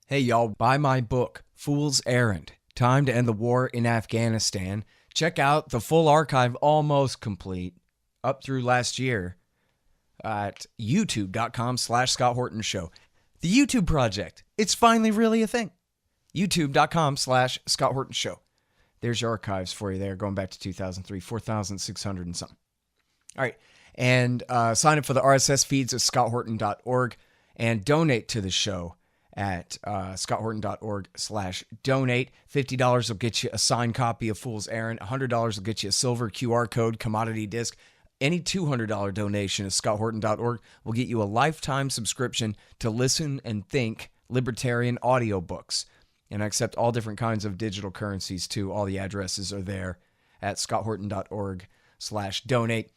Hey y'all, buy my book, Fool's Errand, Time to End the War in Afghanistan. Check out the full archive, almost complete, up through last year at youtube.com/Scott Horton Show. The YouTube project, it's finally really a thing. youtube.com/Scott Horton Show. There's your archives for you there, going back to 2003, 4,600 and something. All right, and sign up for the RSS feeds at scotthorton.org and donate to the show at scotthorton.org/donate. $50 will get you a signed copy of Fool's Errand. $100 will get you a silver QR code commodity disc. Any $200 donation at scotthorton.org will get you a lifetime subscription to Listen and Think libertarian audiobooks. And I accept all different kinds of digital currencies too. All the addresses are there at scotthorton.org/donate.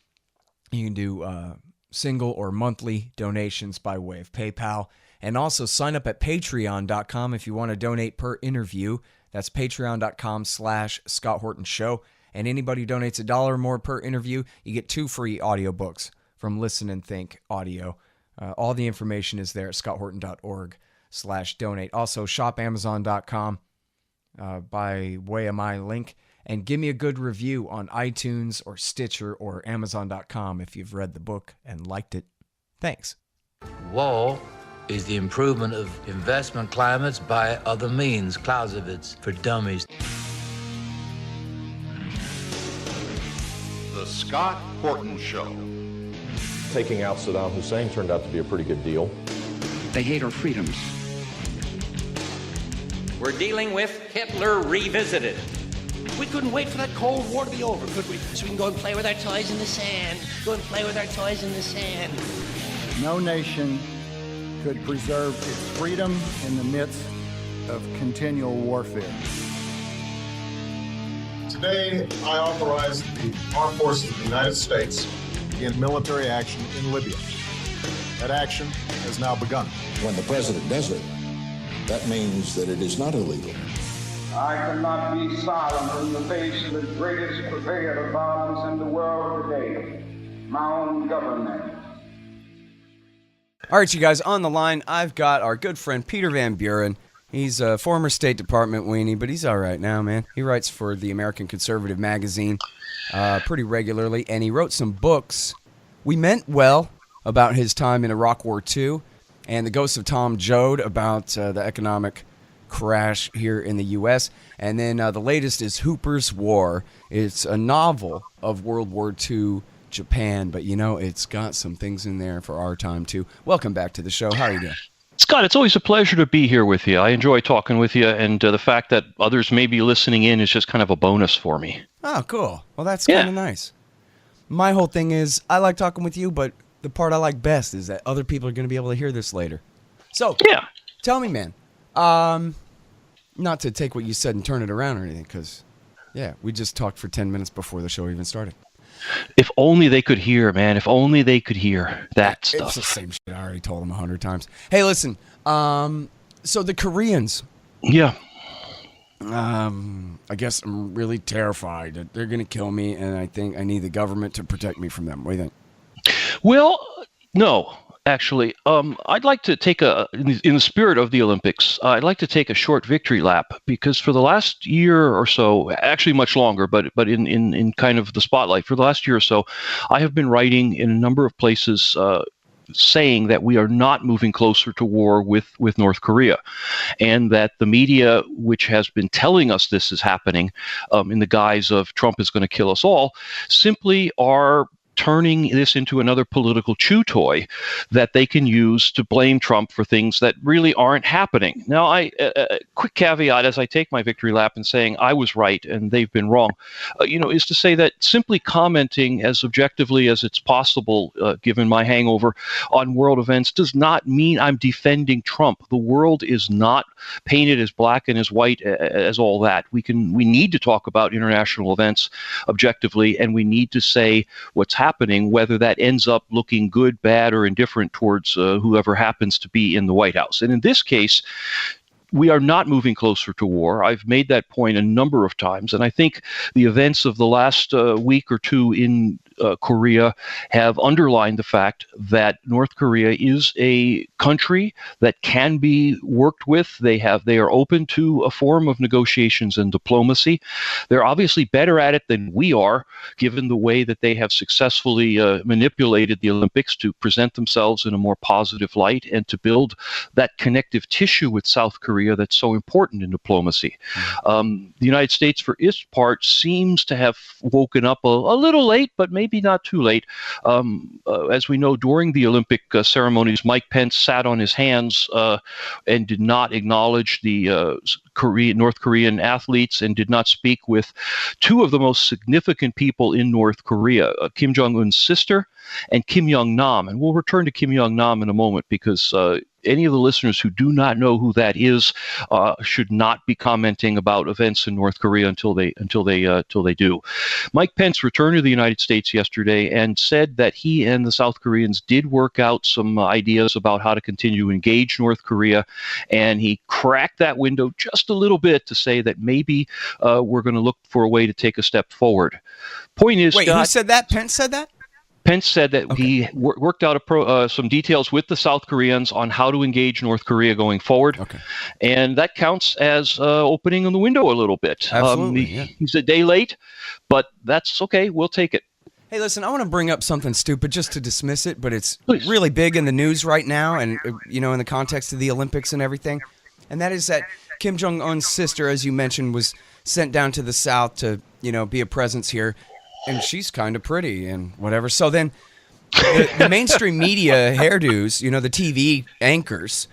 You can do single or monthly donations by way of PayPal. And also sign up at patreon.com if you want to donate per interview. That's patreon.com/Scott Horton Show. And anybody who donates $1 or more per interview, you get 2 free audiobooks from Listen and Think Audio. All the information is there at scotthorton.org/donate. Also, shop amazon.com by way of my link. And give me a good review on iTunes or Stitcher or amazon.com if you've read the book and liked it. Thanks. War is the improvement of investment climates by other means. Clausewitz for dummies. The Scott Horton Show. Taking out Saddam Hussein turned out to be a pretty good deal. They hate our freedoms. We're dealing with Hitler revisited. We couldn't wait for that Cold War to be over, could we? So we can go and play with our toys in the sand. Go and play with our toys in the sand. No nation could preserve its freedom in the midst of continual warfare. Today, I authorize the Armed Forces of the United States to begin military action in Libya. That action has now begun. When the president does it, that means that it is not illegal. I cannot be silent in the face of the greatest purveyor of violence in the world today, my own government. All right, you guys, on the line, I've got our good friend Peter Van Buren. He's a former State Department weenie, but he's all right now, man. He writes for the American Conservative magazine pretty regularly, and he wrote some books. We Meant Well about his time in Iraq War II, and The Ghost of Tom Joad about the economic crash here in the U.S., and then the latest is Hooper's War. It's a novel of World War II Japan, but it's got some things in there for our time too. Welcome back to the show. How are you doing? Scott, it's always a pleasure to be here with you. I enjoy talking with you, and the fact that others may be listening in is just kind of a bonus for me. Oh, cool. Well, that's kind of nice. My whole thing is I like talking with you, but the part I like best is that other people are going to be able to hear this later. So, tell me, man, not to take what you said and turn it around or anything, because, we just talked for 10 minutes before the show even started. If only they could hear, man. If only they could hear that stuff. It's the same shit. I already told them 100 times. Hey, listen. So the Koreans. Yeah. I guess I'm really terrified that they're going to kill me, and I think I need the government to protect me from them. What do you think? Well, no. Actually, I'd like to take in the spirit of the Olympics, I'd like to take a short victory lap, because for the last year or so, actually much longer, but in kind of the spotlight, for the last year or so, I have been writing in a number of places saying that we are not moving closer to war with North Korea, and that the media, which has been telling us this is happening in the guise of Trump is going to kill us all, simply are turning this into another political chew toy that they can use to blame Trump for things that really aren't happening. Now, quick caveat as I take my victory lap and saying I was right and they've been wrong, is to say that simply commenting as objectively as it's possible, given my hangover, on world events does not mean I'm defending Trump. The world is not painted as black and as white as all that. We need to talk about international events objectively, and we need to say what's happening, whether that ends up looking good, bad, or indifferent towards whoever happens to be in the White House. And in this case, we are not moving closer to war. I've made that point a number of times, and I think the events of the last week or two in Korea have underlined the fact that North Korea is a country that can be worked with. They are open to a form of negotiations and diplomacy. They're obviously better at it than we are, given the way that they have successfully manipulated the Olympics to present themselves in a more positive light and to build that connective tissue with South Korea that's so important in diplomacy. The United States, for its part, seems to have woken up a little late, but maybe not too late. As we know, during the Olympic ceremonies, Mike Pence sat on his hands and did not acknowledge the North Korean athletes and did not speak with two of the most significant people in North Korea, Kim Jong-un's sister and Kim Young-nam. And we'll return to Kim Young-nam in a moment, because any of the listeners who do not know who that is should not be commenting about events in North Korea until they do. Mike Pence returned to the United States yesterday and said that he and the South Koreans did work out some ideas about how to continue to engage North Korea, and he cracked that window just a little bit to say that maybe we're going to look for a way to take a step forward. Point is, wait, Scott, who said that? Pence said that? Pence said that he worked out some details with the South Koreans on how to engage North Korea going forward. Okay. And that counts as opening the window a little bit. Absolutely, He's a day late, but that's okay. We'll take it. Hey, listen, I want to bring up something stupid just to dismiss it, but it's really big in the news right now and, in the context of the Olympics and everything. And that is that Kim Jong-un's sister, as you mentioned, was sent down to the South to, be a presence here. And she's kind of pretty and whatever. So then the mainstream media hairdos, the TV anchors,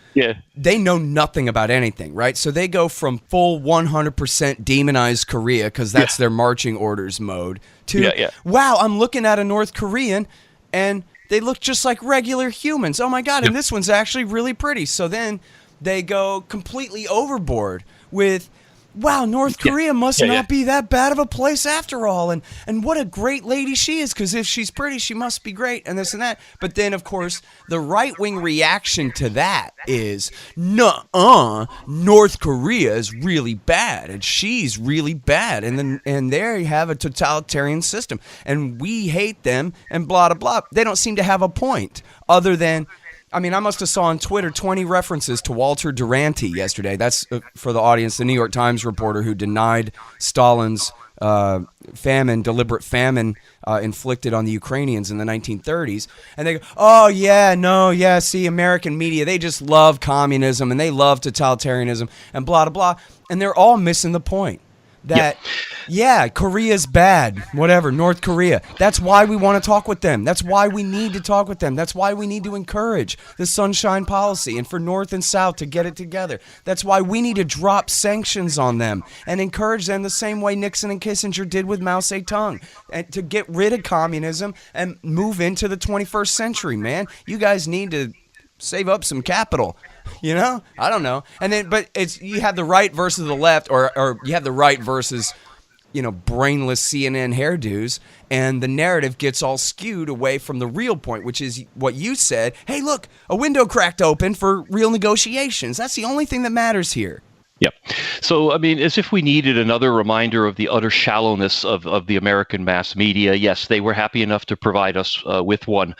they know nothing about anything, right? So they go from full 100% demonize Korea, because that's their marching orders mode, to, wow, I'm looking at a North Korean and they look just like regular humans. Oh, my God, and this one's actually really pretty. So then they go completely overboard with, wow, North Korea must not be that bad of a place after all. And what a great lady she is, because if she's pretty, she must be great, and this and that. But then, of course, the right-wing reaction to that is, nuh-uh, North Korea is really bad, and she's really bad. And there you have a totalitarian system. And we hate them, and blah, blah, blah. They don't seem to have a point other than... I must have saw on Twitter 20 references to Walter Durante yesterday. That's, for the audience, the New York Times reporter who denied Stalin's deliberate famine inflicted on the Ukrainians in the 1930s. And they go, see, American media, they just love communism and they love totalitarianism and blah, blah, blah. And they're all missing the point. That, Korea's bad, whatever, North Korea. That's why we want to talk with them. That's why we need to talk with them. That's why we need to encourage the Sunshine Policy and for North and South to get it together. That's why we need to drop sanctions on them and encourage them the same way Nixon and Kissinger did with Mao Zedong, and to get rid of communism and move into the 21st century, man. You guys need to save up some capital. I don't know. And then, but you have the right versus the left, or you have the right versus, brainless CNN hairdos, and the narrative gets all skewed away from the real point, which is what you said. Hey, look, a window cracked open for real negotiations. That's the only thing that matters here. Yep. So, as if we needed another reminder of the utter shallowness of the American mass media. Yes, they were happy enough to provide us with one.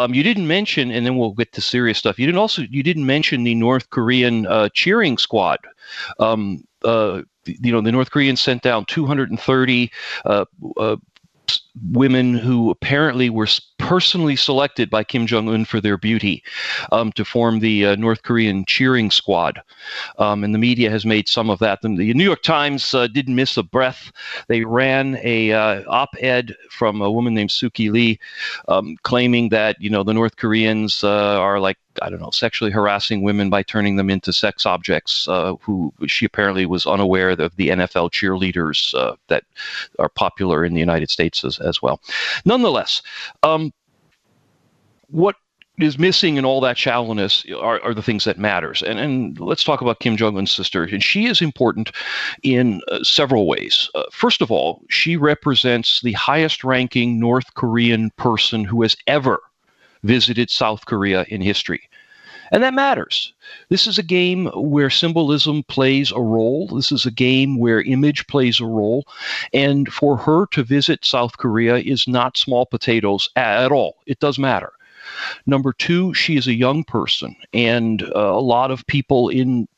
You didn't mention, and then we'll get to serious stuff. You didn't mention the North Korean cheering squad. The North Koreans sent down 230 women who apparently were personally selected by Kim Jong-un for their beauty to form the North Korean cheering squad. And the media has made some of that. The New York Times didn't miss a breath. They ran a op-ed from a woman named Suki Lee claiming that, the North Koreans are sexually harassing women by turning them into sex objects, who she apparently was unaware of the NFL cheerleaders that are popular in the United States as well. Nonetheless, what is missing in all that shallowness are the things that matters. And let's talk about Kim Jong-un's sister. And she is important in several ways. First of all, she represents the highest-ranking North Korean person who has ever visited South Korea in history. And that matters. This is a game where symbolism plays a role. This is a game where image plays a role. And for her to visit South Korea is not small potatoes at all. It does matter. Number two, she is a young person, and a lot of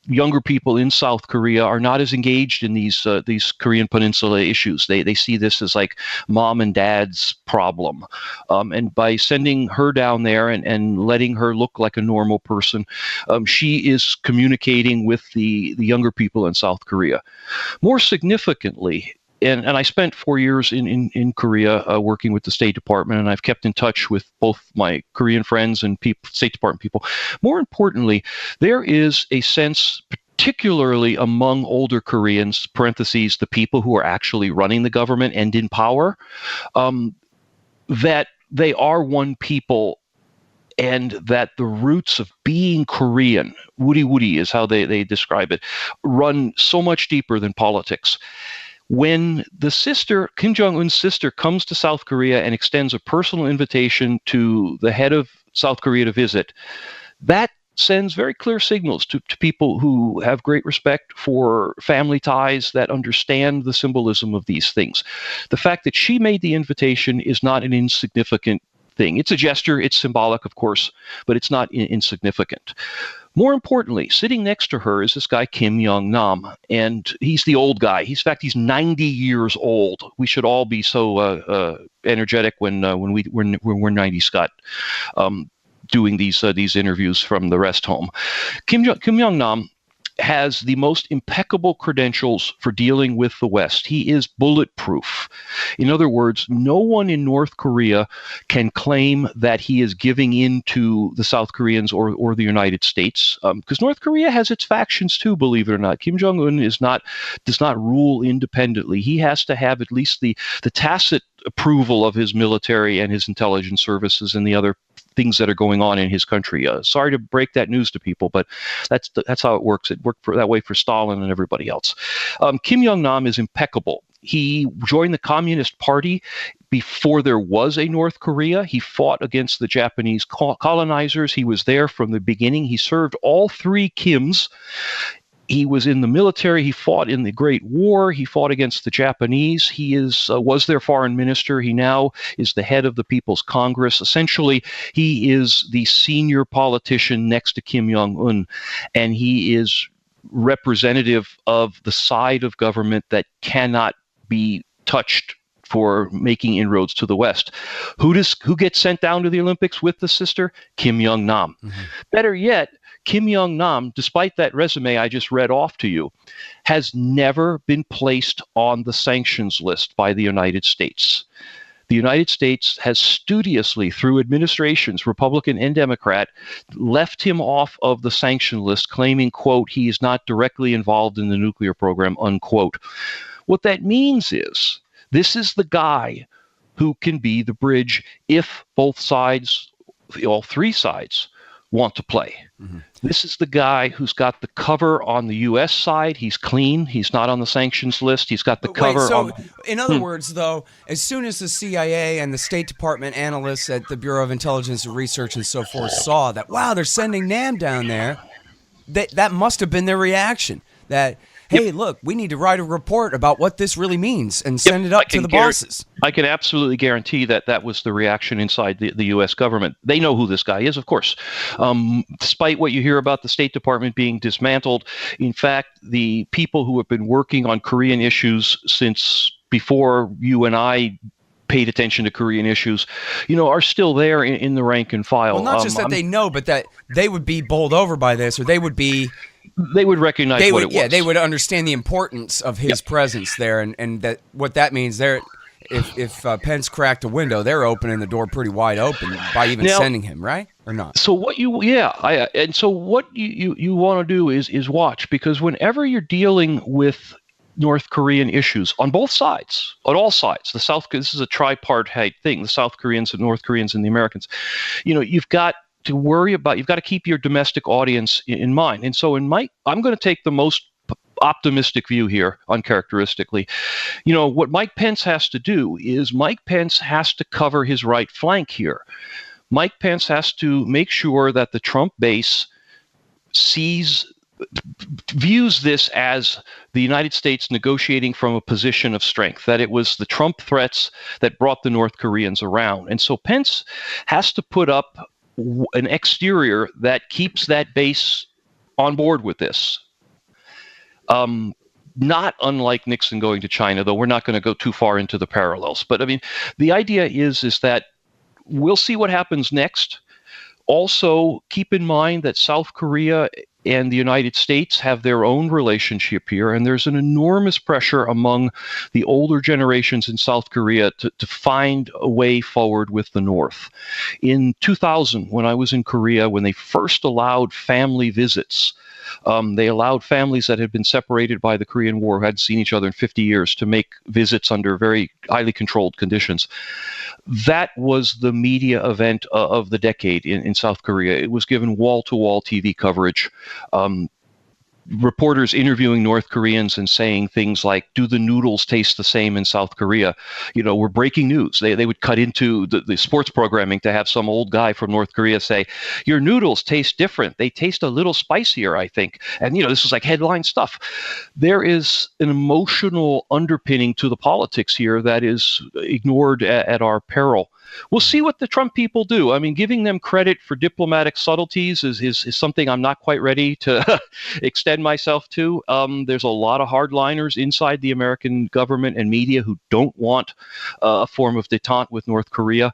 younger people in South Korea are not as engaged in these Korean Peninsula issues. They see this as like mom and dad's problem, and by sending her down there and letting her look like a normal person, she is communicating with the younger people in South Korea. More significantly, and I spent 4 years in Korea working with the State Department, and I've kept in touch with both my Korean friends and State Department people. More importantly, there is a sense, particularly among older Koreans, parentheses, the people who are actually running the government and in power, that they are one people, and that the roots of being Korean, woody is how they describe it, run so much deeper than politics. When the sister, Kim Jong-un's sister, comes to South Korea and extends a personal invitation to the head of South Korea to visit, that sends very clear signals to people who have great respect for family ties, that understand the symbolism of these things. The fact that she made the invitation is not an insignificant thing. It's a gesture, it's symbolic, of course, but it's not insignificant. More importantly, sitting next to her is this guy, Kim Young-nam, and he's the old guy. In fact, he's 90 years old. We should all be so energetic when we're 90, Scott, doing these interviews from the rest home. Kim Young-nam has the most impeccable credentials for dealing with the West. He is bulletproof. In other words, no one in North Korea can claim that he is giving in to the South Koreans or the United States, because North Korea has its factions too, believe it or not. Kim Jong-un does not rule independently. He has to have at least the tacit approval of his military and his intelligence services and the other things that are going on in his country. Sorry to break that news to people, but that's how it works. It worked that way for Stalin and everybody else. Kim Young-nam is impeccable. He joined the Communist Party before there was a North Korea. He fought against the Japanese colonizers. He was there from the beginning. He served all three Kims. He was in the military. He fought in the Great War. He fought against the Japanese. He was their foreign minister. He now is the head of the People's Congress. Essentially, he is the senior politician next to Kim Jong-un, and he is representative of the side of government that cannot be touched for making inroads to the West. Who gets sent down to the Olympics with the sister? Kim Young-nam. Mm-hmm. Better yet, Kim Young-nam, despite that resume I just read off to you, has never been placed on the sanctions list by the United States. The United States has studiously, through administrations, Republican and Democrat, left him off of the sanction list, claiming, quote, he is not directly involved in the nuclear program, unquote. What that means is this is the guy who can be the bridge if both sides, all three sides, want to play. Mm-hmm. This is the guy who's got the cover on the U.S. side. He's clean. He's not on the sanctions list. He's got the cover on... In other words, though, as soon as the CIA and the State Department analysts at the Bureau of Intelligence and Research and so forth saw that, wow, they're sending NAM down there, that must have been their reaction. That, hey, look, we need to write a report about what this really means and send it up to the bosses. I can absolutely guarantee that was the reaction inside the U.S. government. They know who this guy is, of course. Despite what you hear about the State Department being dismantled, in fact, the people who have been working on Korean issues since before you and I paid attention to Korean issues, are still there in the rank and file. Well, not just that they know, but that they would be bowled over by this, or they would recognize what it was. Yeah, they would understand the importance of his presence there, and that what that means there. If Pence cracked a window, they're opening the door pretty wide open by even sending him, right? Or not? So what you want to do is watch, because whenever you're dealing with North Korean issues on both sides, on all sides, this is a tripartite thing, the South Koreans, the North Koreans, and the Americans, you've got to worry about, you've got to keep your domestic audience in mind. And so I'm going to take the most optimistic view here, uncharacteristically. What Mike Pence has to do is Mike Pence has to cover his right flank here. Mike Pence has to make sure that the Trump base views this as the United States negotiating from a position of strength, that it was the Trump threats that brought the North Koreans around. And so Pence has to put up an exterior that keeps that base on board with this. Not unlike Nixon going to China, though we're not going to go too far into the parallels. But I mean, the idea is that we'll see what happens next. Also, keep in mind that South Korea and the United States have their own relationship here, and there's an enormous pressure among the older generations in South Korea to find a way forward with the North. In 2000, when I was in Korea, when they first allowed family visits, they allowed families that had been separated by the Korean War, who hadn't seen each other in 50 years, to make visits under very highly controlled conditions. That was the media event of the decade in South Korea. It was given wall-to-wall TV coverage. Reporters interviewing North Koreans and saying things like, do the noodles taste the same in South Korea? You know, we're breaking news. They would cut into the sports programming to have some old guy from North Korea say, your noodles taste different. They taste a little spicier, I think. And, you know, this is like headline stuff. There is an emotional underpinning to the politics here that is ignored at our peril. We'll see what the Trump people do. I mean, giving them credit for diplomatic subtleties is something I'm not quite ready to extend myself to. There's a lot of hardliners inside the American government and media who don't want a form of detente with North Korea.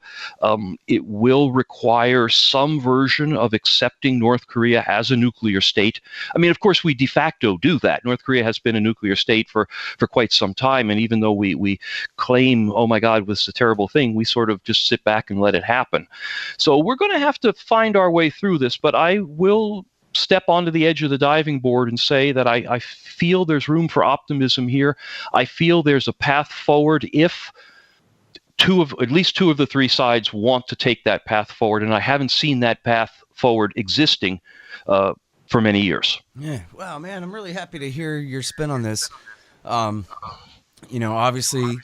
It will require some version of accepting North Korea as a nuclear state. I mean, of course, we de facto do that. North Korea has been a nuclear state for quite some time. And even though we claim, oh my God, this is a terrible thing, we sort of just sit back and let it happen. So we're going to have to find our way through this, but I will step onto the edge of the diving board and say that I feel there's room for optimism here. I feel there's a path forward if at least two of the three sides want to take that path forward, and I haven't seen that path forward existing for many years. Yeah, wow, man, I'm really happy to hear your spin on this. You know, obviously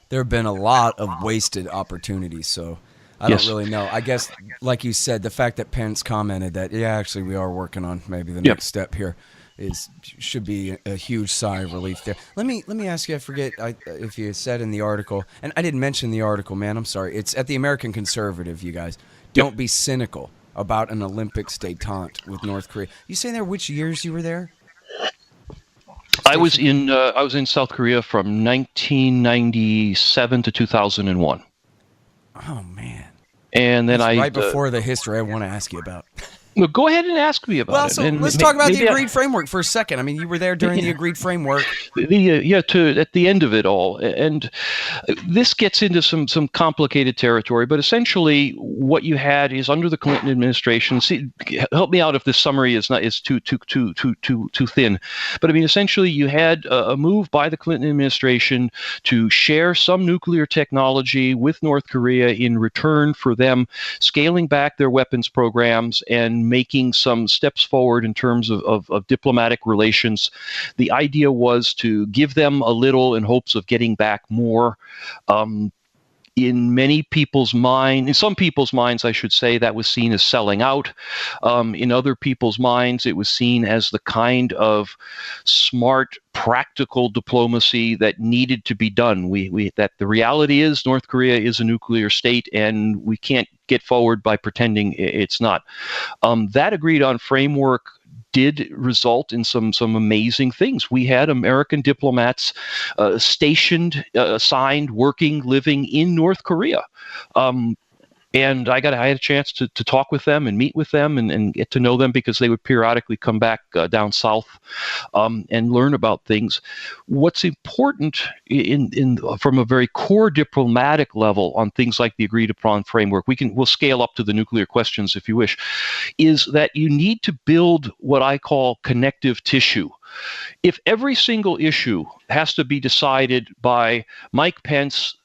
there have been a lot of wasted opportunities, so I don't really know. I guess, like you said, the fact that Pence commented that, yeah, actually we are working on maybe the next step here should be a huge sigh of relief there. Let me ask you, I forget if you said in the article, and I didn't mention the article, man, I'm sorry. It's at the American Conservative, you guys. Don't be cynical about an Olympics detente with North Korea. You say there which years you were there? I was in South Korea from 1997 to 2001. Oh man! And then right before the history I want to ask you about. Well, go ahead and ask me about it. Well, so let's talk about the agreed framework for a second. I mean, you were there during the agreed framework. At the end of it all, and this gets into some complicated territory. But essentially, what you had is under the Clinton administration. See, help me out if this summary is too thin. But I mean, essentially, you had a move by the Clinton administration to share some nuclear technology with North Korea in return for them scaling back their weapons programs and making some steps forward in terms of diplomatic relations. The idea was to give them a little in hopes of getting back more. In some people's minds, I should say, that was seen as selling out. In other people's minds, it was seen as the kind of smart, practical diplomacy that needed to be done. That the reality is North Korea is a nuclear state, and we can't get forward by pretending it's not. That agreed on framework did result in some amazing things. We had American diplomats stationed, assigned, working, living in North Korea. And I had a chance to talk with them and meet with them and get to know them because they would periodically come back down south and learn about things. What's important from a very core diplomatic level on things like the agreed upon framework, we'll scale up to the nuclear questions if you wish, is that you need to build what I call connective tissue. If every single issue has to be decided by Mike Pence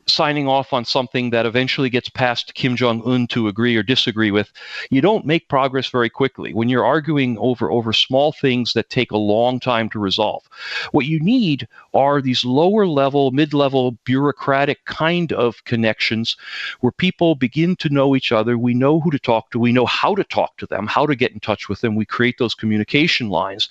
signing off on something that eventually gets past Kim Jong-un to agree or disagree with, you don't make progress very quickly. When you're arguing over small things that take a long time to resolve, what you need are these lower level, mid-level, bureaucratic kind of connections where people begin to know each other. We know who to talk to. We know how to talk to them, how to get in touch with them. We create those communication lines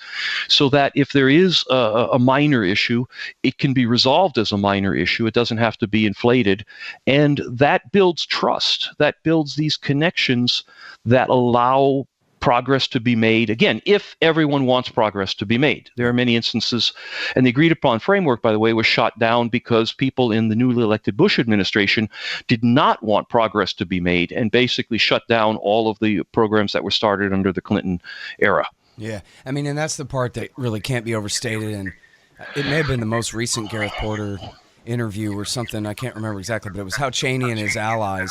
so that if there is a minor issue, it can be resolved as a minor issue. It doesn't have to be inflated. And that builds trust. That builds these connections that allow progress to be made. Again, if everyone wants progress to be made. There are many instances, and the agreed upon framework, by the way, was shot down because people in the newly elected Bush administration did not want progress to be made and basically shut down all of the programs that were started under the Clinton era. Yeah, I mean, and that's the part that really can't be overstated, and it may have been the most recent Gareth Porter interview or something, I can't remember exactly, but it was how Cheney and his allies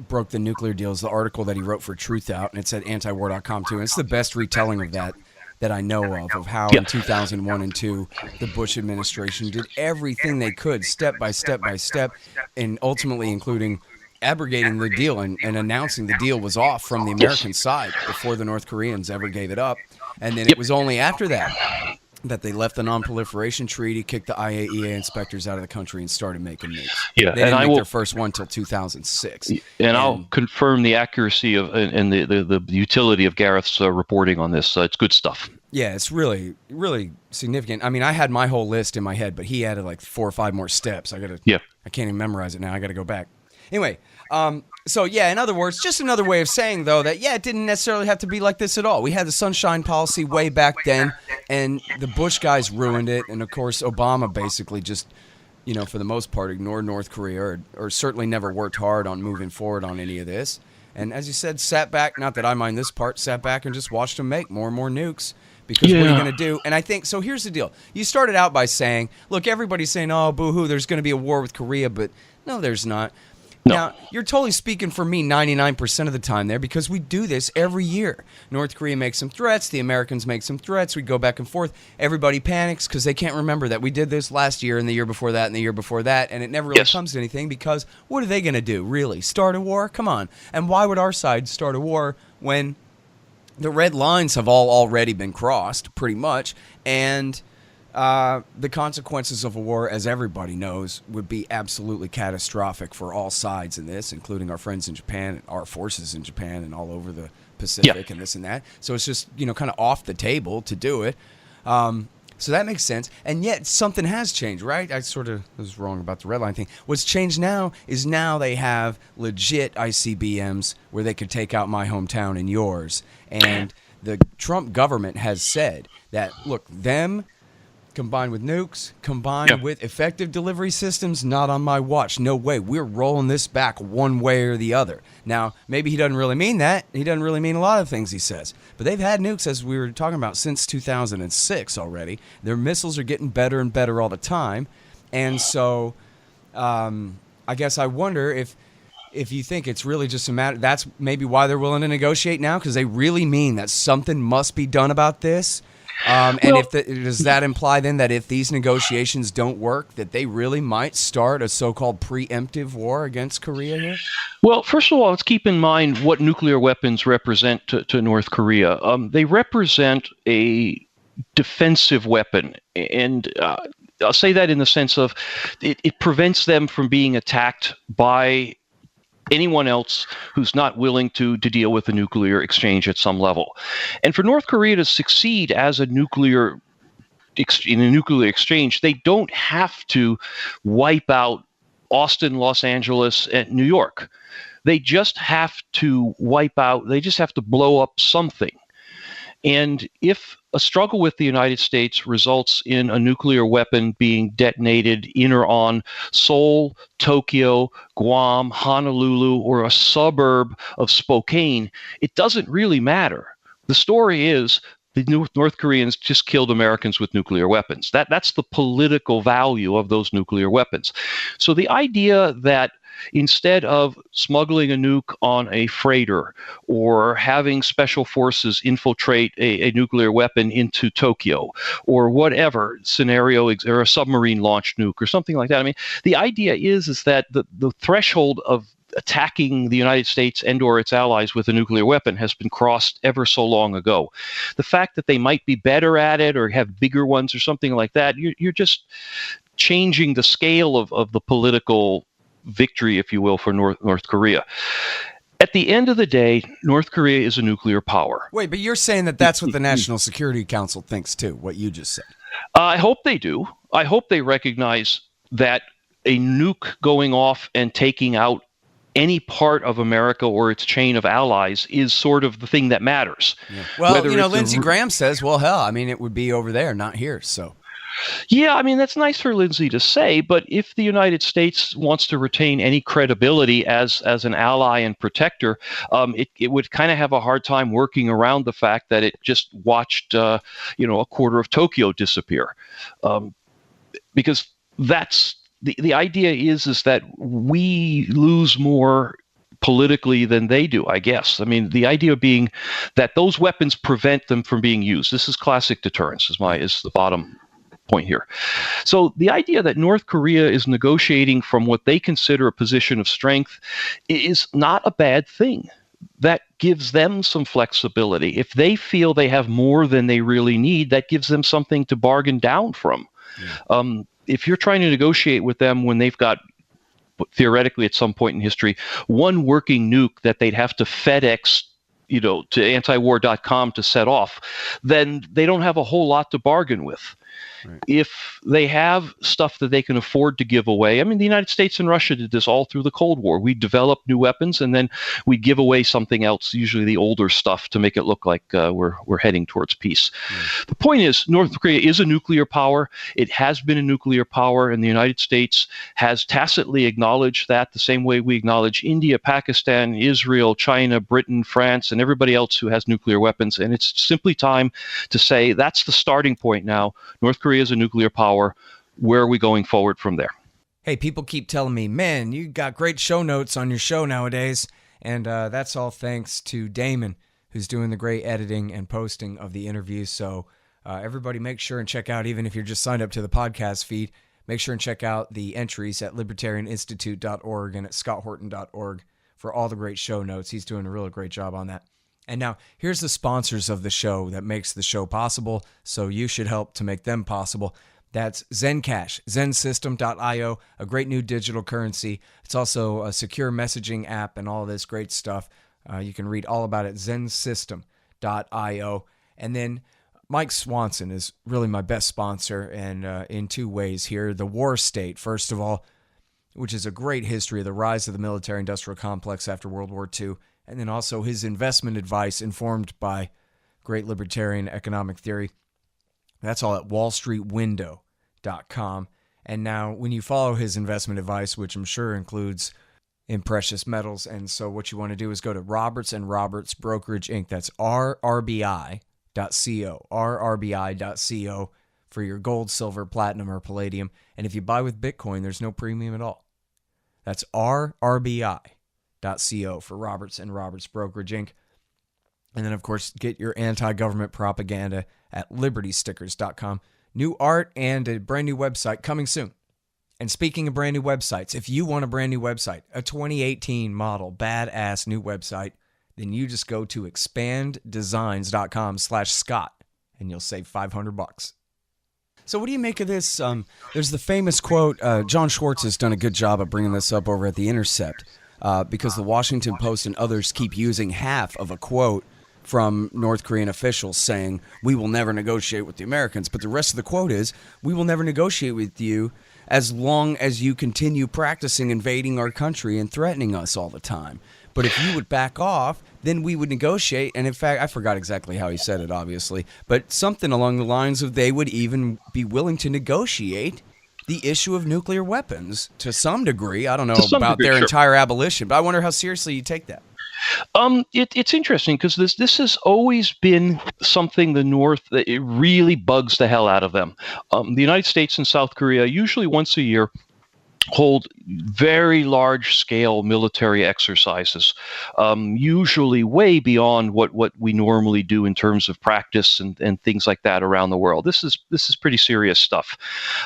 broke the nuclear deals, the article that he wrote for Truth Out, and it said antiwar.com too, and it's the best retelling of that I know of how in 2001 and 2 the Bush administration did everything they could, step by step by step, and ultimately including abrogating the deal and announcing the deal was off from the American side before the North Koreans ever gave it up. And then it was only after that they left the non-proliferation treaty, kicked the IAEA inspectors out of the country, and started making nukes. Yeah, they didn't make their first one until 2006. And I'll confirm the accuracy of and the utility of Gareth's reporting on this. It's good stuff. Yeah, it's really, really significant. I mean, I had my whole list in my head, but he added like 4 or 5 more steps. I can't even memorize it now. I got to go back. Anyway, so yeah, in other words, just another way of saying, though, that, yeah, it didn't necessarily have to be like this at all. We had the Sunshine Policy way back then, and the Bush guys ruined it. And, of course, Obama basically just, for the most part, ignored North Korea or certainly never worked hard on moving forward on any of this. And as you said, sat back, not that I mind this part, sat back and just watched them make more and more nukes. Because what are you going to do? And I think, so here's the deal. You started out by saying, look, everybody's saying, oh, boo-hoo, there's going to be a war with Korea, but no, there's not. No. Now, you're totally speaking for me 99% of the time there because we do this every year. North Korea makes some threats. The Americans make some threats. We go back and forth. Everybody panics because they can't remember that we did this last year and the year before that and the year before that, and it never really comes to anything because what are they going to do, really? Start a war? Come on. And why would our side start a war when the red lines have all already been crossed, pretty much, and the consequences of a war, as everybody knows, would be absolutely catastrophic for all sides in this, including our friends in Japan, our forces in Japan, and all over the Pacific and this and that. So it's just, kind of off the table to do it. So that makes sense. And yet something has changed, right? I sort of was wrong about the red line thing. What's changed now is now they have legit ICBMs where they could take out my hometown and yours. And the Trump government has said that, look, them combined with nukes, combined with effective delivery systems, not on my watch. No way. We're rolling this back one way or the other. Now, maybe he doesn't really mean that. He doesn't really mean a lot of things he says. But they've had nukes, as we were talking about, since 2006 already. Their missiles are getting better and better all the time. And so I guess I wonder if you think it's really just a matter, that's maybe why they're willing to negotiate now, because they really mean that something must be done about this. And does that imply then that if these negotiations don't work, that they really might start a so-called preemptive war against Korea here? Well, first of all, let's keep in mind what nuclear weapons represent to North Korea. They represent a defensive weapon, and I'll say that in the sense of it prevents them from being attacked by anyone else who's not willing to deal with a nuclear exchange at some level. And for North Korea to succeed as in a nuclear exchange, they don't have to wipe out Austin, Los Angeles, and New York. They just have to blow up something. And if a struggle with the United States results in a nuclear weapon being detonated in or on Seoul, Tokyo, Guam, Honolulu, or a suburb of Spokane, it doesn't really matter. The story is the North Koreans just killed Americans with nuclear weapons. That's the political value of those nuclear weapons. So the idea that instead of smuggling a nuke on a freighter or having special forces infiltrate a nuclear weapon into Tokyo or whatever scenario, or a submarine launched nuke or something like that. I mean, the idea is that the threshold of attacking the United States and or its allies with a nuclear weapon has been crossed ever so long ago. The fact that they might be better at it or have bigger ones or something like that, you're just changing the scale of the political victory, if you will, for North Korea. At the end of the day, North Korea is a nuclear power. Wait, but you're saying that that's what the National Security Council thinks too, what you just said. I hope they do. I hope they recognize that a nuke going off and taking out any part of America or its chain of allies is sort of the thing that matters. Yeah. Well, Lindsey Graham says, well, hell, I mean, it would be over there, not here, so. Yeah, I mean, that's nice for Lindsey to say, but if the United States wants to retain any credibility as an ally and protector, it would kind of have a hard time working around the fact that it just watched, a quarter of Tokyo disappear. Because that's the idea is that we lose more politically than they do, I guess. I mean, the idea being that those weapons prevent them from being used. This is classic deterrence, is the bottom point here. So the idea that North Korea is negotiating from what they consider a position of strength is not a bad thing. That gives them some flexibility. If they feel they have more than they really need, that gives them something to bargain down from. Yeah. If you're trying to negotiate with them when they've got, theoretically at some point in history, one working nuke that they'd have to FedEx to antiwar.com to set off, then they don't have a whole lot to bargain with. Right. If they have stuff that they can afford to give away, I mean, the United States and Russia did this all through the Cold War. We developed new weapons, and then we give away something else, usually the older stuff, to make it look like we're heading towards peace. The point is, North Korea is a nuclear power. It has been a nuclear power, and the United States has tacitly acknowledged that the same way we acknowledge India, Pakistan, Israel, China, Britain, France, and everybody else who has nuclear weapons. And it's simply time to say that's the starting point now. North Korea is a nuclear power. Where are we going forward from there? Hey, people keep telling me, man, you got great show notes on your show nowadays. And that's all thanks to Damon, who's doing the great editing and posting of the interviews. So everybody make sure and check out, even if you're just signed up to the podcast feed, make sure and check out the entries at libertarianinstitute.org and at scotthorton.org for all the great show notes. He's doing a really great job on that. And now, here's the sponsors of the show that makes the show possible, so you should help to make them possible. That's Zencash, zensystem.io, a great new digital currency. It's also a secure messaging app and all this great stuff. You can read all about it, zensystem.io. And then Mike Swanson is really my best sponsor, and in two ways here. The War State, first of all, which is a great history of the rise of the military-industrial complex after World War II. And then also his investment advice informed by great libertarian economic theory. That's all at wallstreetwindow.com. And now when you follow his investment advice, which I'm sure includes in precious metals, and so what you want to do is go to Roberts and Roberts Brokerage Inc. That's rrbi.co, rrbi.co for your gold, silver, platinum, or palladium. And if you buy with Bitcoin, there's no premium at all. That's rrbi.co for Roberts and Roberts Brokerage Inc. And then, of course, get your anti-government propaganda at libertystickers.com. New art and a brand new website coming soon. And speaking of brand new websites, if you want a brand new website, a 2018 model, badass new website, then you just go to expanddesigns.com/Scott and you'll save $500. So what do you make of this? There's the famous quote. John Schwartz has done a good job of bringing this up over at The Intercept. Because the Washington Post and others keep using half of a quote from North Korean officials saying, we will never negotiate with the Americans. But the rest of the quote is, we will never negotiate with you as long as you continue practicing invading our country and threatening us all the time. But if you would back off, then we would negotiate. And in fact, I forgot exactly how he said it, obviously, but something along the lines of they would even be willing to negotiate the issue of nuclear weapons to some degree. I don't know about their entire abolition, but I wonder how seriously you take that. It's interesting because this has always been something the North that it really bugs the hell out of them. The United States and South Korea usually once a year hold very large scale military exercises, usually way beyond what we normally do in terms of practice and things like that around the world. This is pretty serious stuff.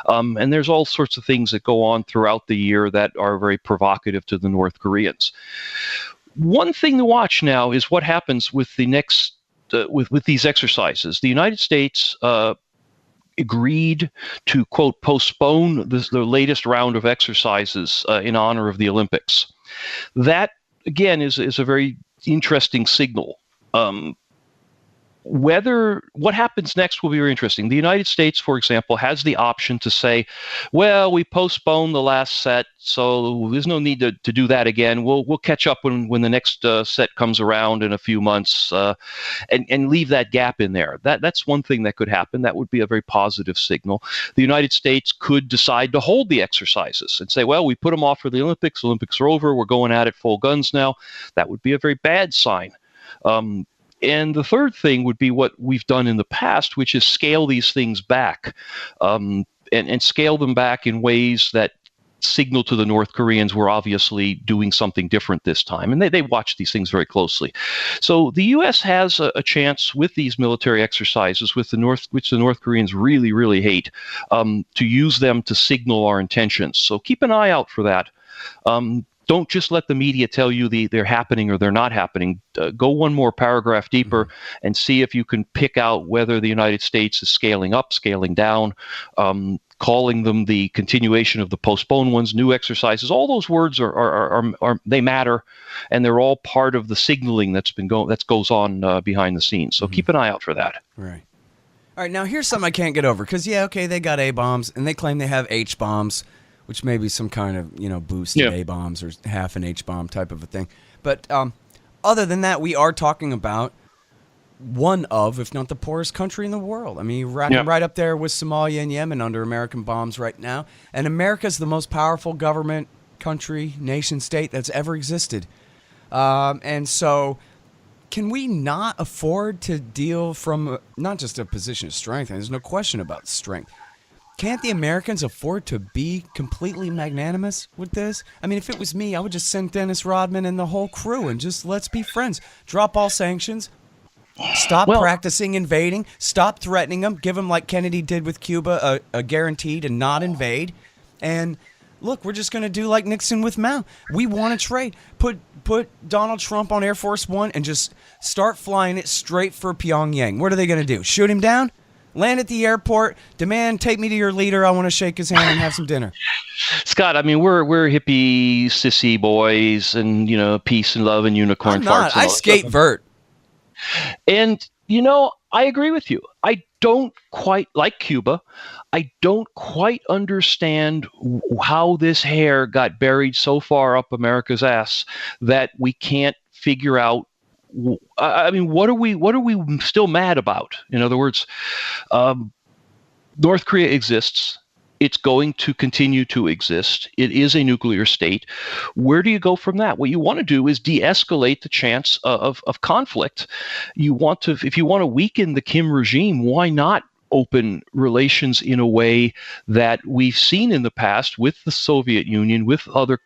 And there's all sorts of things that go on throughout the year that are very provocative to the North Koreans. One thing to watch now is what happens with the next with these exercises. The United States agreed to, quote, postpone the latest round of exercises in honor of the Olympics. That, again, is a very interesting signal. What happens next will be very interesting. The United States, for example, has the option to say, well, we postponed the last set, so there's no need to do that again. We'll catch up when the next set comes around in a few months, and leave that gap in there. That's one thing that could happen. That would be a very positive signal. The United States could decide to hold the exercises and say, well, we put them off for the Olympics. Olympics are over. We're going at it full guns now. That would be a very bad sign. And the third thing would be what we've done in the past, which is scale these things back, and scale them back in ways that signal to the North Koreans we're obviously doing something different this time. And they watch these things very closely. So the U.S. has a chance with these military exercises, which the North Koreans really, really hate, to use them to signal our intentions. So keep an eye out for that. Don't just let the media tell you they're happening or they're not happening. Go one more paragraph deeper and see if you can pick out whether the United States is scaling up, scaling down, calling them the continuation of the postponed ones, new exercises. All those words are they matter, and they're all part of the signaling that goes on behind the scenes. So keep an eye out for that. Right. All right. Now here's something I can't get over because they got A bombs and they claim they have H bombs, which may be some kind of, boosted A-bombs or half an H-bomb type of a thing. But other than that, we are talking about one of, if not the poorest country in the world. I mean, you're right up there with Somalia and Yemen under American bombs right now. And America's the most powerful government, country, nation state that's ever existed. And so can we not afford to deal from not just a position of strength, and there's no question about strength. Can't the Americans afford to be completely magnanimous with this? I mean, if it was me, I would just send Dennis Rodman and the whole crew and just let's be friends. Drop all sanctions. Stop practicing invading. Stop threatening them. Give them, like Kennedy did with Cuba, a guarantee to not invade. And look, we're just going to do like Nixon with Mao. We want to trade. Put Donald Trump on Air Force One and just start flying it straight for Pyongyang. What are they going to do? Shoot him down? Land at the airport, demand, take me to your leader. I want to shake his hand and have some dinner. Scott, I mean, we're hippie, sissy boys and, peace and love and unicorn farts. I skate vert. And, I agree with you. I don't quite, like Cuba, I don't quite understand how this hair got buried so far up America's ass that we can't figure out. I mean, what are we still mad about? In other words, North Korea exists. It's going to continue to exist. It is a nuclear state. Where do you go from that? What you want to do is de-escalate the chance of conflict. If you want to weaken the Kim regime, why not open relations in a way that we've seen in the past with the Soviet Union, with other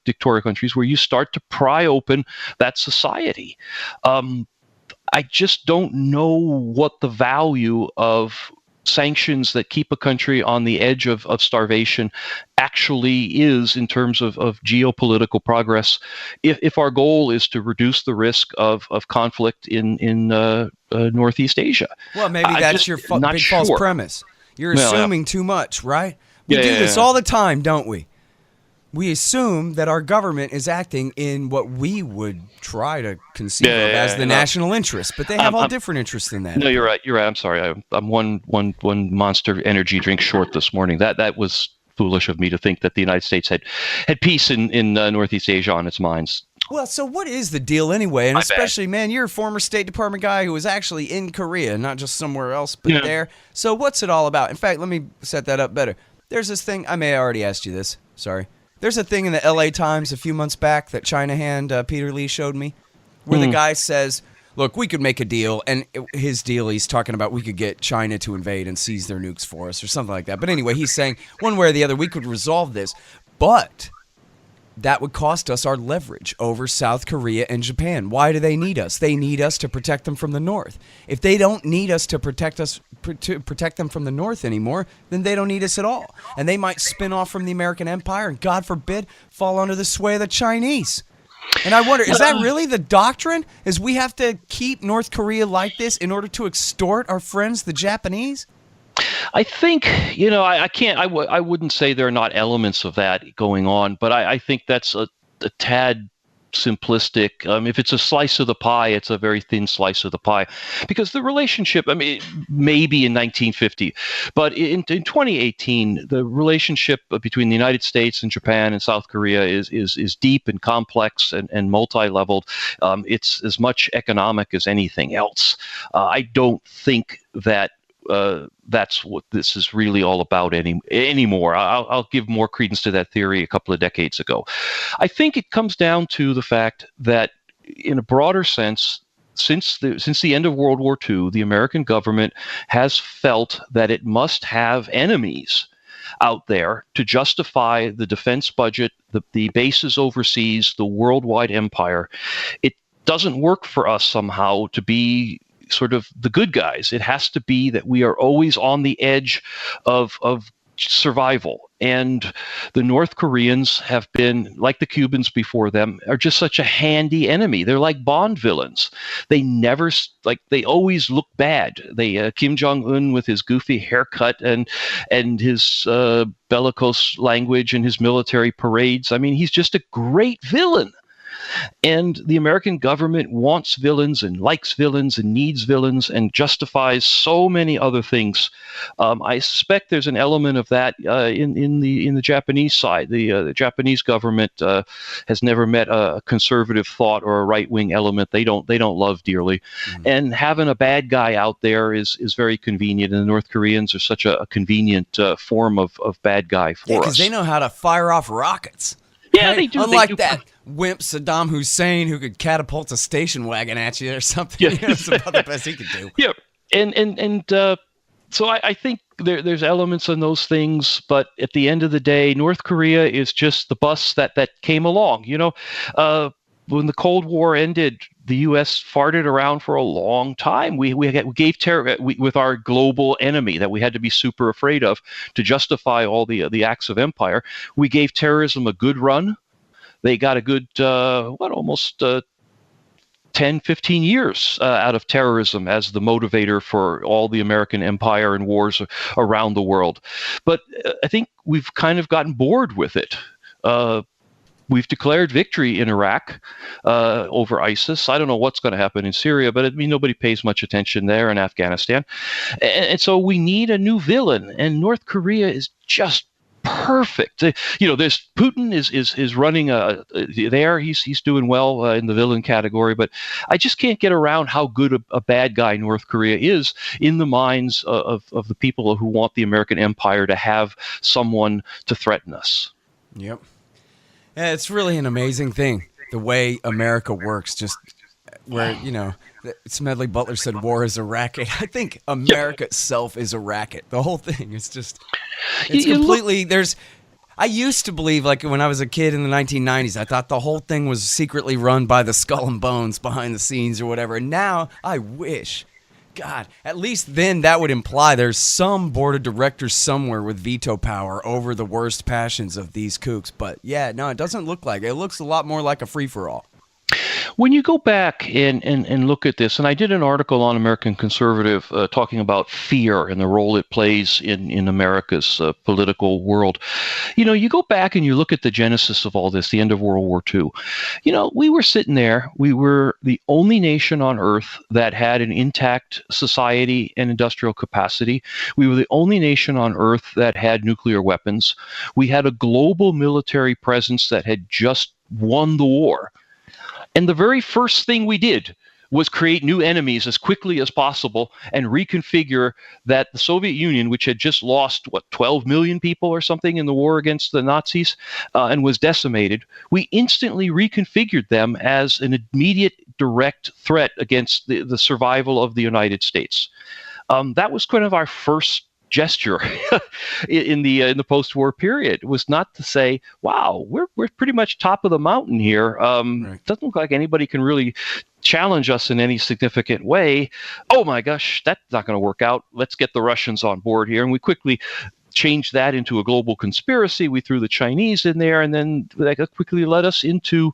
dictatorial countries, where you start to pry open that society. I just don't know what the value of sanctions that keep a country on the edge of starvation actually is in terms of geopolitical progress if our goal is to reduce the risk of conflict in Northeast Asia. Well, maybe that's your big false premise. You're assuming too much, right? We do this all the time, don't we? We assume that our government is acting in what we would try to conceive of as the national interest, but they have all different interests than that. No, you're right. I'm sorry. I'm one Monster energy drink short this morning. That was foolish of me to think that the United States had peace in Northeast Asia on its minds. Well, so what is the deal anyway? And especially, man, you're a former State Department guy who was actually in Korea, not just somewhere else, but there. So what's it all about? In fact, let me set that up better. There's this thing. I may have already asked you this. Sorry. There's a thing in the LA Times a few months back that China Hand Peter Lee showed me. where the guy says, look, we could make a deal, and his deal, he's talking about we could get China to invade and seize their nukes for us or something like that. But anyway, he's saying one way or the other, we could resolve this, but that would cost us our leverage over South Korea and Japan. Why do they need us? They need us to protect them from the North. If they don't need us to protect them from the North anymore, then they don't need us at all. And they might spin off from the American empire and, God forbid, fall under the sway of the Chinese. And I wonder, is that really the doctrine? Is we have to keep North Korea like this in order to extort our friends, the Japanese? I think, I wouldn't say there are not elements of that going on, but I think that's a tad simplistic. If it's a slice of the pie, it's a very thin slice of the pie, because the relationship, maybe in 1950, but in 2018, the relationship between the United States and Japan and South Korea is deep and complex and multi-leveled. It's as much economic as anything else. I don't think that that's what this is really all about anymore. I'll give more credence to that theory a couple of decades ago. I think it comes down to the fact that, in a broader sense, since the end of World War II, the American government has felt that it must have enemies out there to justify the defense budget, the bases overseas, the worldwide empire. It doesn't work for us somehow to be sort of the good guys. It has to be that we are always on the edge of survival. And the North Koreans have been, like the Cubans before them, are just such a handy enemy. They're like Bond villains. They always look bad. Kim Jong-un with his goofy haircut and his bellicose language and his military parades. He's just a great villain. And the American government wants villains and likes villains and needs villains and justifies so many other things. I suspect there's an element of that in the Japanese side. The Japanese government has never met a conservative thought or a right-wing element they don't love dearly. Mm-hmm. And having a bad guy out there is very convenient. And the North Koreans are such a convenient form of bad guy for us. Because they know how to fire off rockets. Yeah, they do. Unlike that wimp Saddam Hussein who could catapult a station wagon at you or something. Yeah. That's about the best he could do. Yeah, and so I think there's elements in those things, but at the end of the day, North Korea is just the bus that came along. When the Cold War ended, the U.S. farted around for a long time. We gave terror with our global enemy that we had to be super afraid of to justify all the acts of empire. We gave terrorism a good run. They got a good, almost 10, 15 years out of terrorism as the motivator for all the American empire and wars around the world. But I think we've kind of gotten bored with it. We've declared victory in Iraq over ISIS. I don't know what's going to happen in Syria, but nobody pays much attention there in Afghanistan. And so we need a new villain, and North Korea is just perfect. There's Putin is running there. He's doing well in the villain category, but I just can't get around how good a bad guy North Korea is in the minds of the people who want the American empire to have someone to threaten us. Yep. Yeah, it's really an amazing thing, the way America works, just where, Smedley Butler said war is a racket. I think America itself is a racket. The whole thing is just, it's completely, I used to believe, like when I was a kid in the 1990s, I thought the whole thing was secretly run by the Skull and Bones behind the scenes or whatever. And now I wish, God, at least then that would imply there's some board of directors somewhere with veto power over the worst passions of these kooks. But yeah, no, it doesn't look like it. It looks a lot more like a free-for-all. When you go back and look at this, and I did an article on American Conservative talking about fear and the role it plays in America's political world. You go back and you look at the genesis of all this, the end of World War II. We were sitting there. We were the only nation on earth that had an intact society and industrial capacity. We were the only nation on earth that had nuclear weapons. We had a global military presence that had just won the war. And the very first thing we did was create new enemies as quickly as possible and reconfigure that the Soviet Union, which had just lost, 12 million people or something in the war against the Nazis and was decimated, we instantly reconfigured them as an immediate direct threat against the survival of the United States. That was kind of our first gesture in the post-war period. It was not to say, wow, we're pretty much top of the mountain here. Right. Doesn't look like anybody can really challenge us in any significant way. Oh my gosh, that's not going to work out. Let's get the Russians on board here. And we quickly changed that into a global conspiracy. We threw the Chinese in there, and then that quickly led us into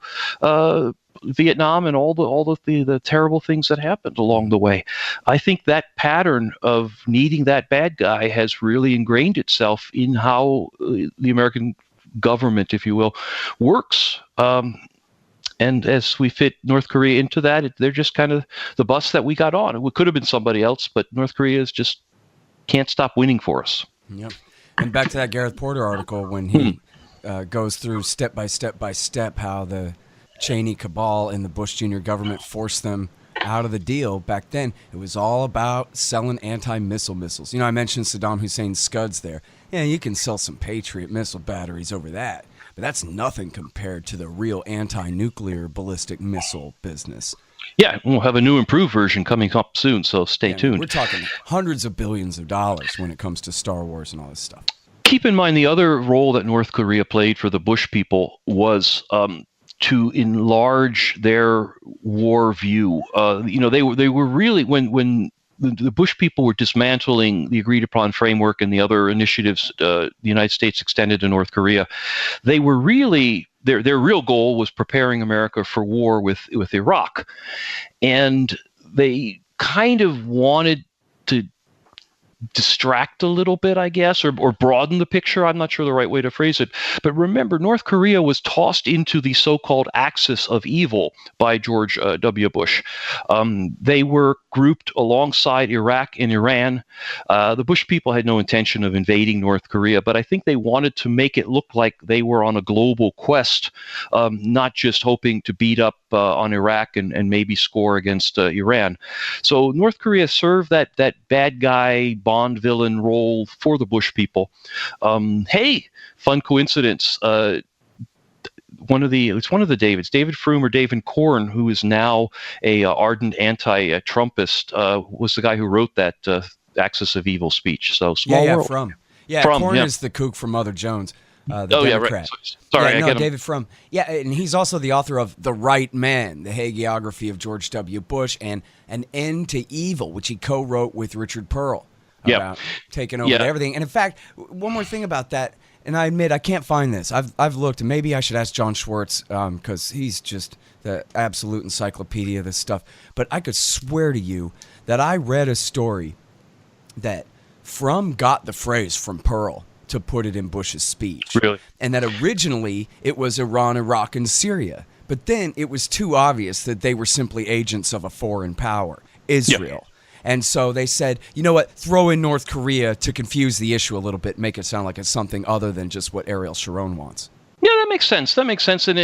Vietnam and all the terrible things that happened along the way. I think that pattern of needing that bad guy has really ingrained itself in how the American government, if you will, works. And as we fit North Korea into that, they're just kind of the bus that we got on. It could have been somebody else, but North Korea just can't stop winning for us. Yep. And back to that Gareth Porter article when he goes through step by step how the Cheney cabal and the Bush Jr. government forced them out of the deal. Back then, it was all about selling anti-missile missiles. I mentioned Saddam Hussein's Scuds there. Yeah, you can sell some Patriot missile batteries over that, but that's nothing compared to the real anti-nuclear ballistic missile business. Yeah, we'll have a new improved version coming up soon, so stay tuned. We're talking hundreds of billions of dollars when it comes to Star Wars and all this stuff. Keep in mind the other role that North Korea played for the Bush people was to enlarge their war view. They were really, when the Bush people were dismantling the agreed upon framework and the other initiatives the United States extended to North Korea, they were really, their real goal was preparing America for war with Iraq. And they kind of wanted to distract a little bit, I guess, or broaden the picture. I'm not sure the right way to phrase it. But remember, North Korea was tossed into the so-called axis of evil by George W. Bush. They were grouped alongside Iraq and Iran. The Bush people had no intention of invading North Korea, but I think they wanted to make it look like they were on a global quest, not just hoping to beat up on Iraq and maybe score against Iran. So North Korea served that bad guy, Bond villain role for the Bush people. Hey, fun coincidence. It's one of the Davids, David Frum or David Corn, who is now a ardent anti-Trumpist, was the guy who wrote that Axis of Evil speech. So small world. Frum. Frum, Corn is the kook from Mother Jones. The Democrat. Yeah, right. Sorry, I get him. David Frum. Yeah, and he's also the author of The Right Man, the hagiography of George W. Bush, and An End to Evil, which he co-wrote with Richard Pearl about taking over everything. And in fact, one more thing about that, and I admit I can't find this. I've looked, and maybe I should ask John Schwartz because he's just the absolute encyclopedia of this stuff. But I could swear to you that I read a story that Frum got the phrase from Pearl to put it in Bush's speech. Really? And that originally it was Iran, Iraq, and Syria. But then it was too obvious that they were simply agents of a foreign power, Israel. Yeah. And so they said, you know what, throw in North Korea to confuse the issue a little bit, make it sound like it's something other than just what Ariel Sharon wants. Yeah, that makes sense. And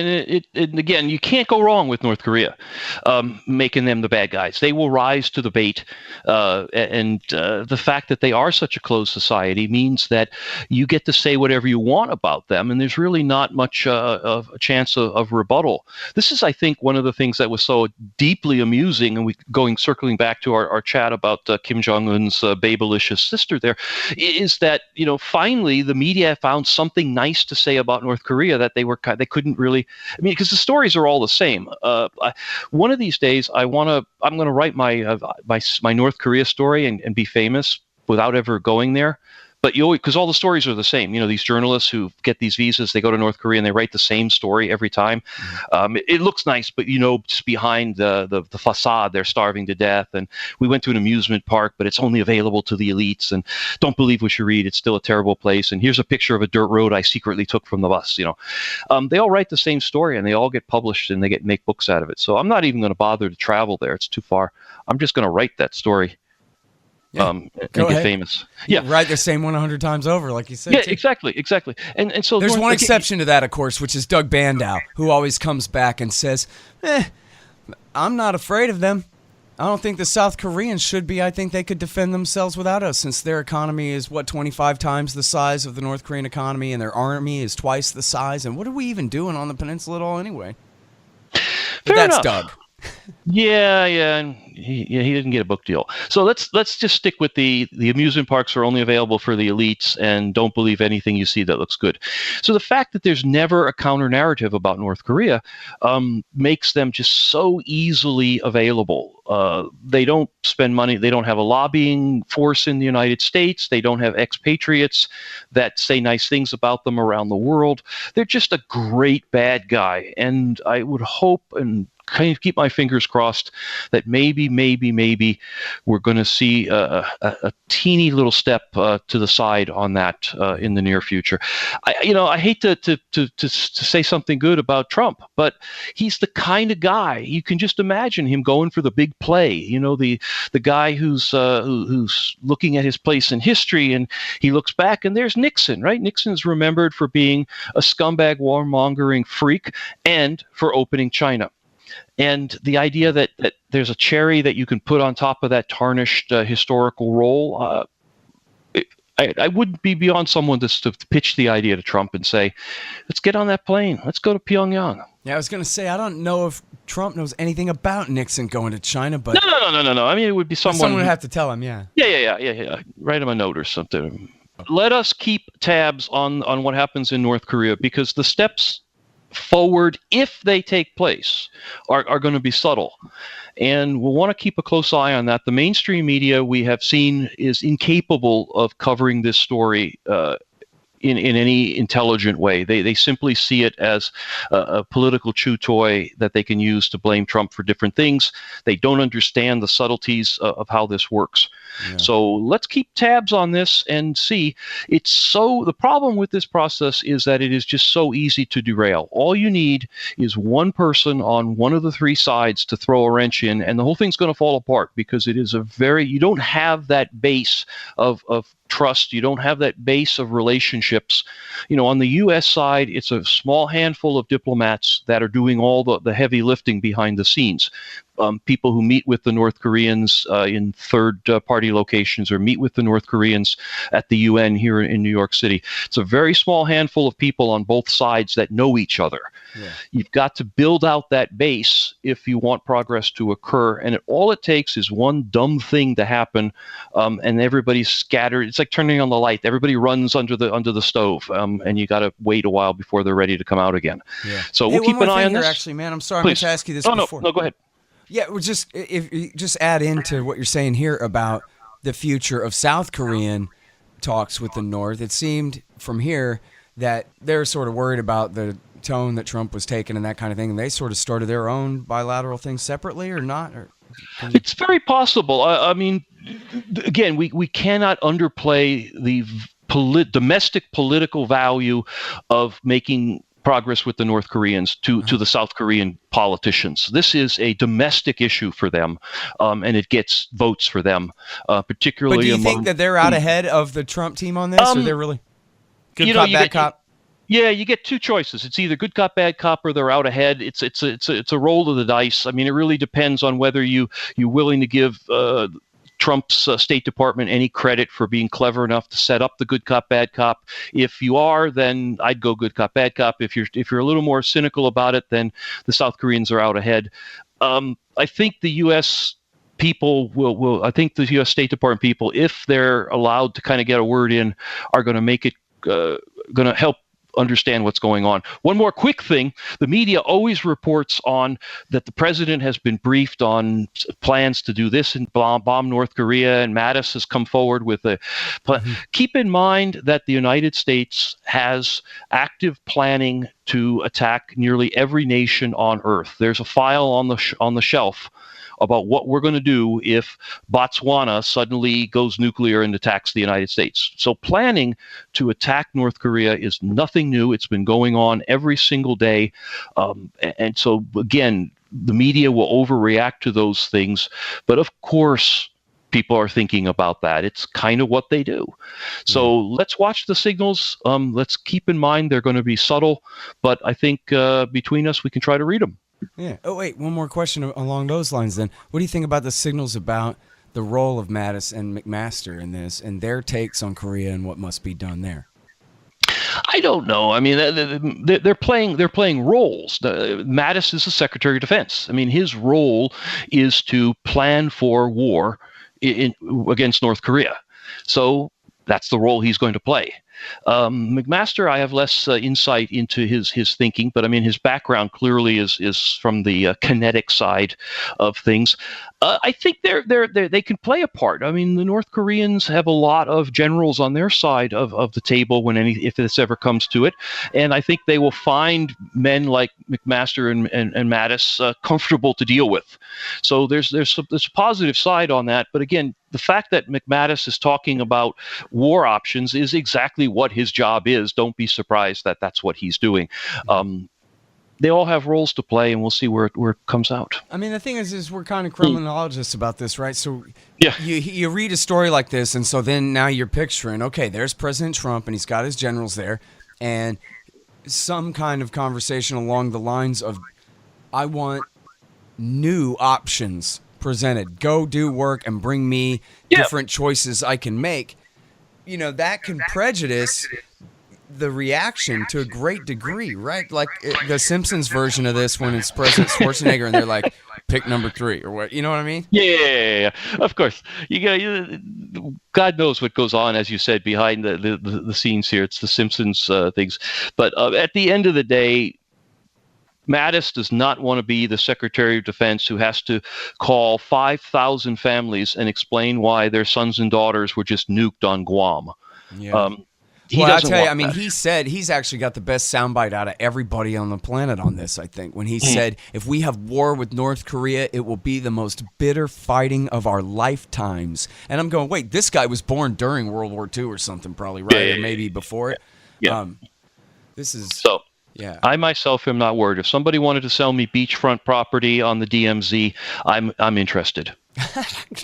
again, you can't go wrong with North Korea making them the bad guys. They will rise to the bait. And the fact that they are such a closed society means that you get to say whatever you want about them, and there's really not much of a chance of rebuttal. This is, I think, one of the things that was so deeply amusing, and circling back to our chat about Kim Jong-un's babylicious sister there, is that, finally the media found something nice to say about North Korea that they couldn't really, because the stories are all the same. One of these days, I'm going to write my North Korea story and be famous without ever going there. But because all the stories are the same. These journalists who get these visas, they go to North Korea and they write the same story every time. It looks nice, but just behind the facade, they're starving to death. And we went to an amusement park, but it's only available to the elites. And don't believe what you read; it's still a terrible place. And here's a picture of a dirt road I secretly took from the bus. They all write the same story, and they all get published, and they make books out of it. So I'm not even going to bother to travel there; it's too far. I'm just going to write that story. And get famous. Yeah, write the same one 100 times over, like you said. Yeah, too. Exactly. And so there's one exception to that, of course, which is Doug Bandow, who always comes back and says, "I'm not afraid of them." I don't think the South Koreans should be. I think they could defend themselves without us, since their economy is, 25 times the size of the North Korean economy, and their army is twice the size. And what are we even doing on the peninsula at all anyway? But Fair that's enough. Doug. Yeah, and he didn't get a book deal. So let's just stick with the amusement parks are only available for the elites, and don't believe anything you see that looks good. So the fact that there's never a counter narrative about North Korea makes them just so easily available. They don't spend money. They don't have a lobbying force in the United States. They don't have expatriates that say nice things about them around the world. They're just a great bad guy, and I would hope and kind of keep my fingers crossed that maybe we're going to see a teeny little step to the side on that in the near future. I hate to say something good about Trump, but he's the kind of guy you can just imagine him going for the big play. The guy who's looking at his place in history, and he looks back and there's Nixon, right? Nixon's remembered for being a scumbag warmongering freak and for opening China. And the idea that there's a cherry that you can put on top of that tarnished historical role, I wouldn't be beyond someone to pitch the idea to Trump and say, let's get on that plane. Let's go to Pyongyang. Yeah, I was going to say, I don't know if Trump knows anything about Nixon going to China, but... No. I mean, it would be someone... Someone would have to tell him, yeah. Yeah. Write him a note or something. Let us keep tabs on what happens in North Korea, because the steps forward, if they take place, are going to be subtle. And we'll want to keep a close eye on that. The mainstream media, we have seen, is incapable of covering this story in any intelligent way. They simply see it as a political chew toy that they can use to blame Trump for different things. They don't understand the subtleties of how this works. Yeah. So let's keep tabs on this and see. The problem with this process is that it is just so easy to derail. All you need is one person on one of the three sides to throw a wrench in, and the whole thing's going to fall apart, because it is you don't have that base of trust. You don't have that base of relationships. On the U.S. side, it's a small handful of diplomats that are doing all the heavy lifting behind the scenes. People who meet with the North Koreans in third-party locations, or meet with the North Koreans at the UN here in New York City. It's a very small handful of people on both sides that know each other. Yeah. You've got to build out that base if you want progress to occur, and all it takes is one dumb thing to happen, and everybody's scattered. It's like turning on the light. Everybody runs under the stove, and you got to wait a while before they're ready to come out again. Yeah. So we'll keep an eye on this. Actually, man, I'm sorry, I meant to ask you this before. No, go ahead. Yeah, if you just add into what you're saying here about the future of South Korean talks with the North, it seemed from here that they're sort of worried about the tone that Trump was taking and that kind of thing, and they sort of started their own bilateral thing separately, or not? It's very possible. I mean, again, we cannot underplay the domestic political value of making progress with the North Koreans to the South Korean politicians. This is a domestic issue for them, and it gets votes for them, particularly. But do you think that they're out ahead of the Trump team on this, or they're really good cop, bad cop? Yeah, you get two choices. It's either good cop, bad cop, or they're out ahead. It's a roll of the dice. I mean, it really depends on whether you're willing to give Trump's State Department any credit for being clever enough to set up the good cop, bad cop. If you are, then I'd go good cop, bad cop. If you're a little more cynical about it, then the South Koreans are out ahead. I think the U.S. people will. I think the U.S. State Department people, if they're allowed to kind of get a word in, are going to make it going to help understand what's going on. One more quick thing. The media always reports on that the president has been briefed on plans to do this and bomb North Korea, and Mattis has come forward with a plan. Mm-hmm. Keep in mind that the United States has active planning to attack nearly every nation on Earth. There's a file on the shelf about what we're going to do if Botswana suddenly goes nuclear and attacks the United States. So planning to attack North Korea is nothing new. It's been going on every single day. And so, again, the media will overreact to those things. But of course, people are thinking about that. It's kind of what they do. So let's watch the signals. Let's keep in mind they're going to be subtle, but I think between us, we can try to read them. Yeah. Oh, wait, one more question along those lines then. What do you think about the signals about the role of Mattis and McMaster in this and their takes on Korea and what must be done there? I don't know. I mean, they're playing roles. Mattis is the Secretary of Defense. I mean, his role is to plan for war against North Korea. So that's the role he's going to play. McMaster, I have less insight into his thinking, but I mean, his background clearly is from the kinetic side of things. I think they can play a part. I mean, the North Koreans have a lot of generals on their side of the table if this ever comes to it, and I think they will find men like McMaster and Mattis comfortable to deal with. So there's a positive side on that, but again, the fact that McMattis is talking about war options is exactly what his job is. Don't be surprised that that's what he's doing. They all have roles to play, and we'll see where it comes out. I mean, the thing is we're kind of criminologists about this, right? So yeah, you read a story like this, and so then now you're picturing, okay, there's President Trump, and he's got his generals there, and some kind of conversation along the lines of, I want new options presented. Go do work and bring me different choices I can make. You know, that can prejudice the reaction to a great degree, right? Like the Simpsons version of this when it's President Schwarzenegger and they're like, pick number 3 or what, you know what I mean? Yeah, of course. God knows what goes on, as you said, behind the scenes here. It's the Simpsons things. But at the end of the day, Mattis does not want to be the Secretary of Defense who has to call 5,000 families and explain why their sons and daughters were just nuked on Guam. Yeah. I'll tell you, I mean, he said he's actually got the best soundbite out of everybody on the planet on this, I think, when he said, if we have war with North Korea, it will be the most bitter fighting of our lifetimes. And I'm going, wait, this guy was born during World War II or something, probably, right? Or maybe before it. Yeah. This is... So. Yeah. I myself am not worried. If somebody wanted to sell me beachfront property on the DMZ, I'm interested.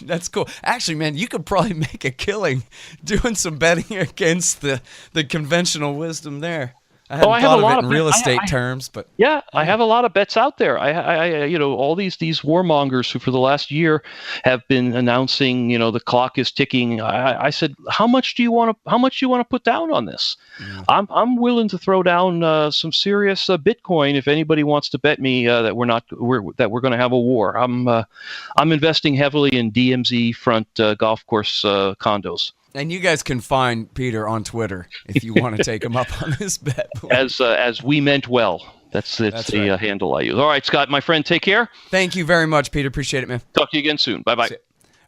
That's cool. Actually, man, you could probably make a killing doing some betting against the conventional wisdom there. I hadn't thought of it in real estate terms, but I have a lot of bets out there. I all these warmongers who for the last year have been announcing, the clock is ticking. I said, how much do you want to put down on this? Yeah. I'm willing to throw down some serious Bitcoin if anybody wants to bet me that we're going to have a war. I'm investing heavily in DMZ front golf course condos. And you guys can find Peter on Twitter if you want to take him up on this bet. As we meant well. That's the right. Handle I use. All right, Scott, my friend, take care. Thank you very much, Peter. Appreciate it, man. Talk to you again soon. Bye-bye. All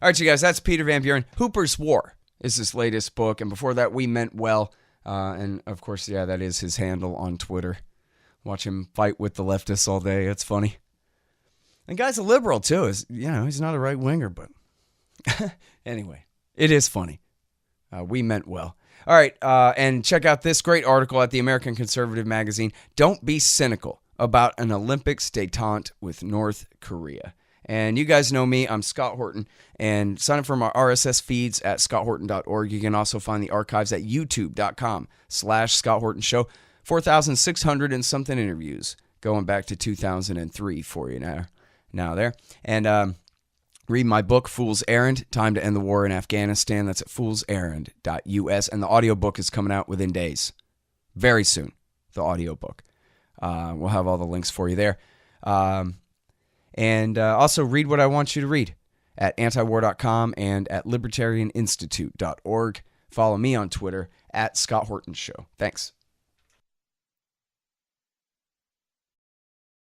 right, you guys, that's Peter Van Buren. Hooper's War is his latest book. And before that, We Meant Well. And, of course, that is his handle on Twitter. Watch him fight with the leftists all day. It's funny. And guy's a liberal, too. He's not a right-winger, but anyway, it is funny. We meant well. All right, and check out this great article at the American Conservative magazine. Don't be cynical about an Olympics détente with North Korea. And you guys know me. I'm Scott Horton. And sign up for my RSS feeds at scotthorton.org. You can also find the archives at youtube.com/Scott Horton Show. 4,600 and something interviews going back to 2003 for you now there. And read my book, Fool's Errand, Time to End the War in Afghanistan. That's at foolserrand.us. And the audiobook is coming out within days. Very soon, the audiobook. We'll have all the links for you there. And also read what I want you to read at antiwar.com and at libertarianinstitute.org. Follow me on Twitter at Scott Horton Show. Thanks.